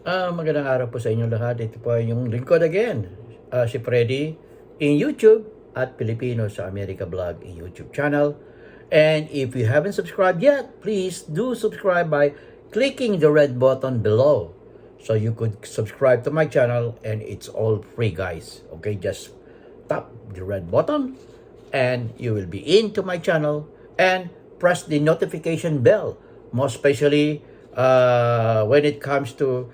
Magandang araw po sa inyong lahat. Ito po ay yung lingkod again. Si Freddy in YouTube at Pilipino sa America Vlog in YouTube channel. And if you haven't subscribed yet, please do subscribe by clicking the red button below. So you could subscribe to my channel and it's all free, guys. Okay, just tap the red button and you will be into my channel and press the notification bell, most especially when it comes to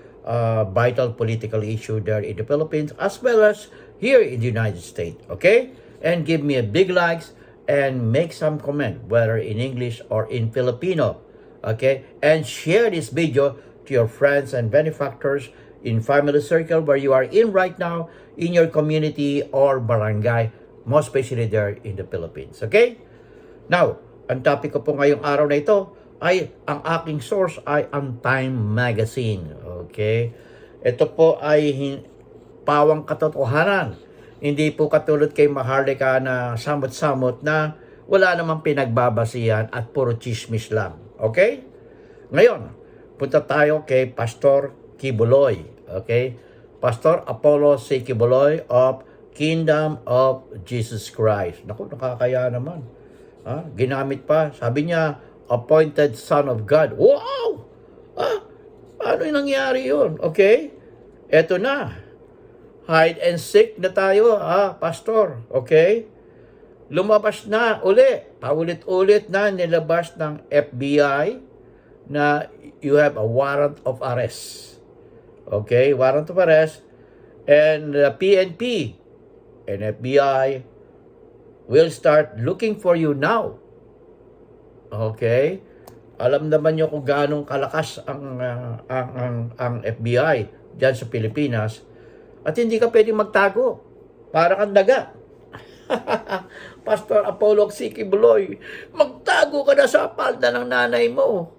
vital political issue there in the Philippines as well as here in the United States. Okay, and give me a big likes and make some comment whether in English or in Filipino. Okay, and share this video to your friends and benefactors in family circle where you are in right now, in your community or barangay, most especially there in the Philippines. Okay, now ang topic ko po ngayong araw na ito ay ang aking source ay ang Time Magazine. Okay? Ito po ay pawang katotohanan. Hindi po katulad kay Maharlika na samot-samot na wala namang pinagbabasihan at puro chismis lang. Okay? Ngayon, punta tayo kay Pastor Kibuloy. Okay? Pastor Apollo C. Kibuloy of Kingdom of Jesus Christ. Naku, nakakaya naman. Ginamit pa. Sabi niya, appointed son of God. Wow! Paano yung nangyari yun? Okay? Eto na. Hide and seek na tayo, pastor. Okay? Lumabas na uli. Paulit-ulit na nilabas ng FBI na you have a warrant of arrest. Okay? Warrant of arrest. And the PNP and FBI will start looking for you now. Okay? Alam naman nyo kung gaano kalakas ang FBI diyan sa Pilipinas at hindi ka pwedeng magtago. Para kang daga. Pastor Apollo C. Kibuloy, magtago ka na sa palda ng nanay mo.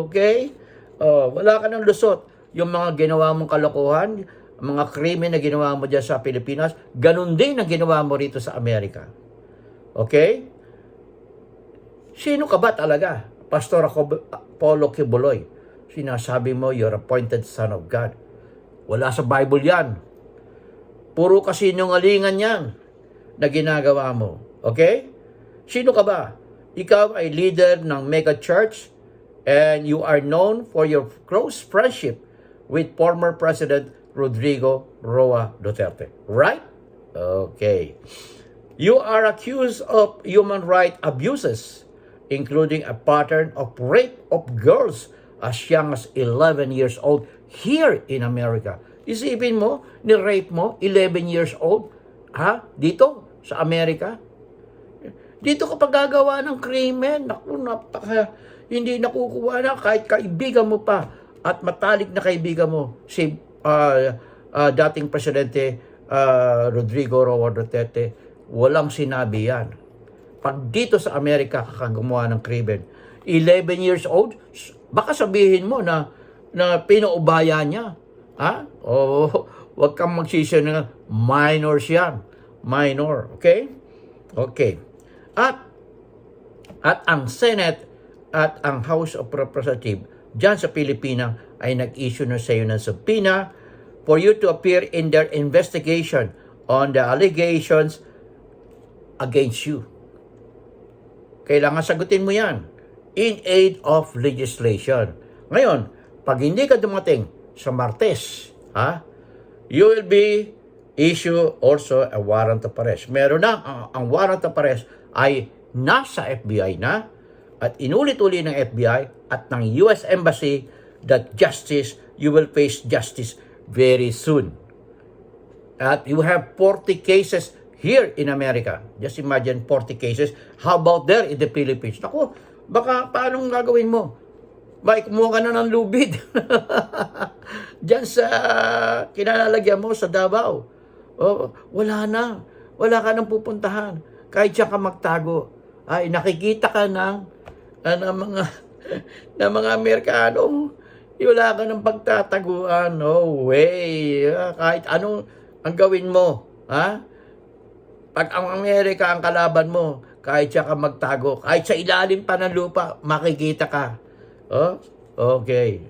Okay? Wala ka ng lusot. Yung mga ginawa mong kalokohan, mga krimen na ginawa mo diyan sa Pilipinas, ganun din ang ginawa mo rito sa Amerika. Okay? Sino ka ba talaga? Pastor Apollo Kibuloy. Sinasabi mo, you're appointed son of God. Wala sa Bible yan. Puro kasinungalingan yan na ginagawa mo. Okay? Sino ka ba? Ikaw ay leader ng mega church and you are known for your close friendship with former President Rodrigo Roa Duterte. Right? Okay. You are accused of human rights abuses, including a pattern of rape of girls as young as 11 years old here in America. Isipin mo, ni-rape mo, 11 years old, dito sa Amerika. Dito ka paggagawa ng krimen, naku, hindi nakukuha na kahit kaibigan mo pa at matalik na kaibigan mo, si dating Presidente Rodrigo Roa Duterte, walang sinabi yan. Pag dito sa Amerika kakagawa ng krimen, 11 years old, baka sabihin mo na pinuubaya niya. Wag kang magsisi na minors yan. Minor, okay? Okay. At ang Senate at ang House of Representatives dyan sa Pilipinas ay nag-issue na sa iyo ng subpoena for you to appear in their investigation on the allegations against you. Kailangan sagutin mo yan in aid of legislation. Ngayon, pag hindi ka dumating sa Martes, you will be issue also a warrant of arrest. Meron na, ang warrant of arrest ay nasa FBI na at inulit-uli ng FBI at ng US Embassy that you will face justice very soon. At you have 40 cases here in America. Just imagine 40 cases. How about there in the Philippines? Naku, baka paanong gagawin mo? Baka kumuha ka na ng lubid. Diyan sa kinalalagyan mo sa Davao. Wala na. Wala ka nang pupuntahan. Kahit siya ka magtago. Ay, nakikita ka ng mga Amerikano. Wala ka ng pagtataguan. No way. Kahit anong ang gawin mo. Pag ang Amerika ang kalaban mo, kahit siya ka magtago, kahit sa ilalim pa ng lupa, makikita ka. Okay.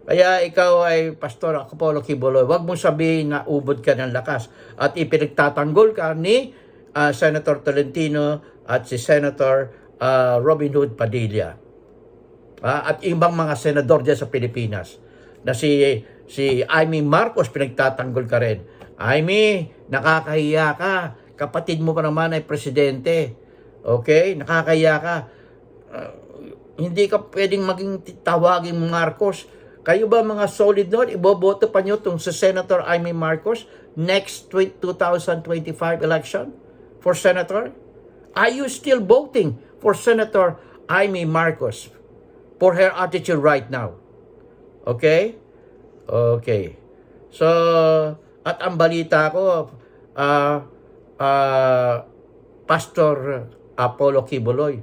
Kaya ikaw ay Pastor Apollo Quiboloy, wag mo sabihin na ubod ka ng lakas at ipinagtatanggol ka ni Senator Tolentino at si Senator Robin Hood Padilla. At ibang mga senador dyan sa Pilipinas na si Amy Marcos pinagtatanggol ka rin. Amy, nakakahiya ka. Kapatid mo pa naman ay presidente. Okay? Nakakahiya ka. Hindi ka pwedeng maging tawagin Marcos. Kayo ba mga solid noon? Iboboto pa nyo itong sa Senator Amy Marcos next 2025 election for Senator? Are you still voting for Senator Amy Marcos for her attitude right now? Okay? Okay. So, at ang balita ko, Pastor Apollo Quiboloy,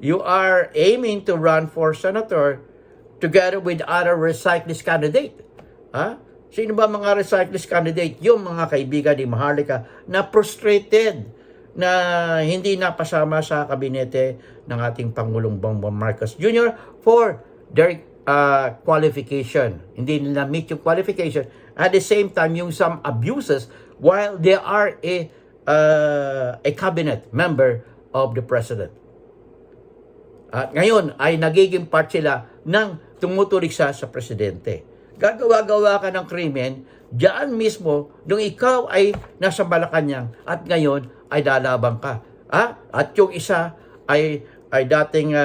you are aiming to run for Senator together with other recyclist candidate. Sino ba mga recyclist candidate? Yung mga kaibigan ni Maharlika na frustrated na hindi napasama sa kabinete ng ating Pangulong Bongbong Marcos Jr. for their qualification. Hindi nila meet yung qualification. At the same time, yung some abuses while they are a cabinet member of the president. At ngayon ay nagiging part sila ng tumutulig sa presidente. Gagawa-gawa ka ng krimen, diyan mismo, nung ikaw ay nasa Malacanang at ngayon ay lalaban ka. At yung isa ay dating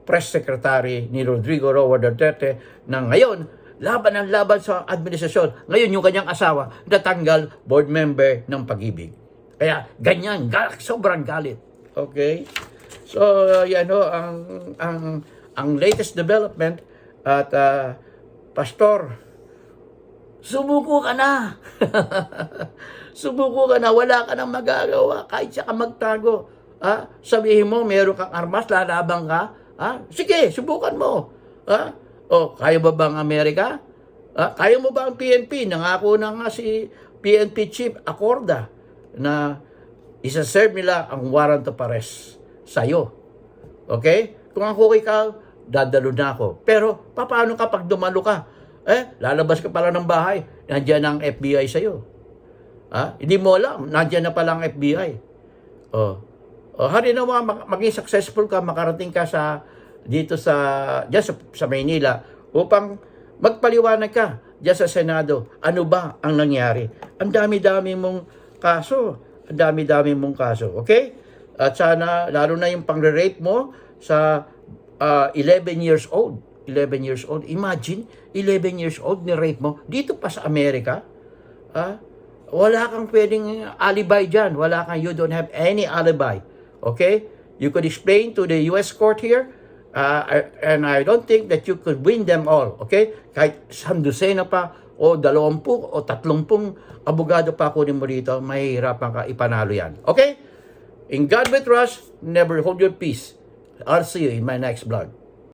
press secretary ni Rodrigo Roa Duterte na ngayon, laban ang laban sa administrasyon. Ngayon yung kanyang asawa, natanggal board member ng Pag-ibig. Kaya ganyan, sobrang galit. Okay? So, yan o, ang latest development at Pastor, sumuko ka na. Sumuko ka na, wala ka nang magagawa kahit siya ka magtago. Sabihin mo, meron kang armas, lalabang ka. Sige, subukan mo. Kaya ba bang Amerika? Kaya mo ba ang PNP? Nangako na nga si PNP Chief Acorda na isa-serve nila ang warrant of arrest sa'yo. Okay? Kung ako ikaw, dadalo na ako. Pero, paano kapag dumalo ka? Lalabas ka pala ng bahay, nandiyan ang FBI sa'yo. Hindi mo alam, nandiyan na pala ang FBI. Harinawa, maging successful ka, makarating ka dito sa Maynila upang magpaliwanag ka diyan sa Senado. Ano ba ang nangyari? Ang dami-dami mong kaso. Ang dami-dami mong kaso. Okay? At sana, lalo na yung pang-rape mo sa 11 years old. 11 years old. Imagine, 11 years old ni-rape mo dito pa sa Amerika. Wala kang pwedeng alibi dyan. You don't have any alibi. Okay? You could explain to the U.S. court here, and I don't think that you could win them all. Okay? Kahit sandusena pa, o 20 o 30 abogado pa kunin mo dito, mahihirapan ka ipanalo yan. Okay? In God we trust, never hold your peace. I'll see you in my next vlog.